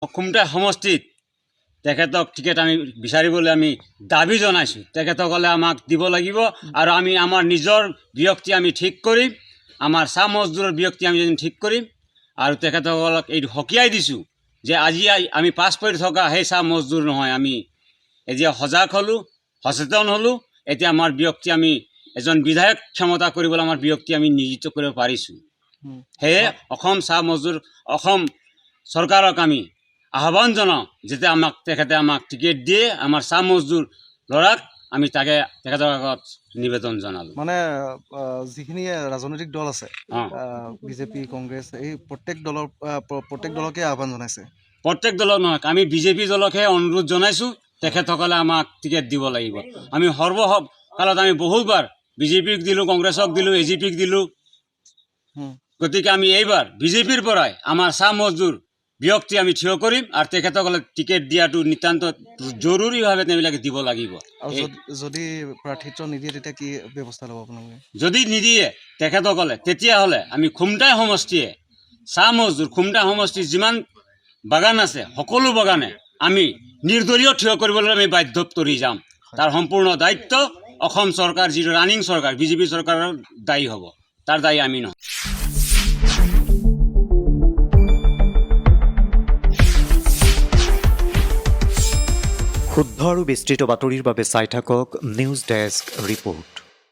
খুমটা সমষ্টিত তেখেতক টিকেট আমি বিচাৰিবলৈ আমি দাবী জনাইছোঁ। তেখেতসকলে আমাক দিব লাগিব আৰু আমি আমাৰ নিজৰ ব্যক্তি আমি ঠিক কৰিম, আমাৰ চাহ মজদুৰৰ ব্যক্তি আমি ঠিক কৰিম আৰু তেখেতসকলক এইটো সকীয়াই দিছোঁ যে আজি আমি পাছ পৰি থকা সেই চাহ মজদুৰ নহয়, আমি এতিয়া সজাগ হ'লোঁ, সচেতন হ'লোঁ। এতিয়া আমাৰ ব্যক্তি আমি এজন বিধায়ক ক্ষমতা কৰিবলৈ আমাৰ ব্যক্তি আমি নিয়োজিত কৰিব পাৰিছোঁ। সেয়ে অসম চাহ মজদুৰ অসম চৰকাৰক আমি আহ্বান জনাওঁ যাতে তেখেতে আমাক টিকেট দিয়ে, আমাৰ চাহ মজদুৰ ল'ৰাক আমি তাকে তেখেতৰ আগত নিবেদন জনালোঁ। মানে যিখিনি ৰাজনৈতিক দল আছে, বিজেপি, কংগ্ৰেছ, এই প্ৰত্যেক দলকে আহ্বান জনাইছে। প্ৰত্যেক দলক নহয়, আমি বিজেপি দলকহে অনুৰোধ জনাইছোঁ তেখেতসকলে আমাক টিকেট দিব লাগিব। আমি সৰ্বকালত আমি বহুবাৰ বিজেপিক দিলোঁ, কংগ্ৰেছক দিলোঁ, এজিপিক দিলোঁ। গতিকে আমি এইবাৰ বিজেপিৰ পৰাই আমাৰ চাহ মজদুৰ ব্যক্তি আমি থিয় কৰিম আৰু তেখেতসকলে টিকেট দিয়াটো নিতান্ত জৰুৰীভাৱে তেওঁবিলাকে দিব লাগিব। যদি প্ৰাৰ্থিত্ব নিদিয়ে তেতিয়া কি ব্যৱস্থা ল'ব আপোনালোকে? যদি নিদিয়ে তেখেতসকলে তেতিয়াহ'লে আমি খুমটাই সমষ্টিয়ে চাহ মজদুৰ খুমটা সমষ্টিৰ যিমান বাগান আছে সকলো বাগানে আমি নিৰ্দলীয় থিয় কৰিবলৈ আমি বাধ্য কৰি যাম। তাৰ সম্পূৰ্ণ দায়িত্ব অসম চৰকাৰ, যিটো ৰানিং চৰকাৰ বিজেপি চৰকাৰৰ দায়ী হ'ব, তাৰ দায়ী আমি নহয়। শুদ্ধ আৰু বিস্তৃত বাতৰিৰ বাবে চাই থাকক নিউজ ডেস্ক ৰিপৰ্ট।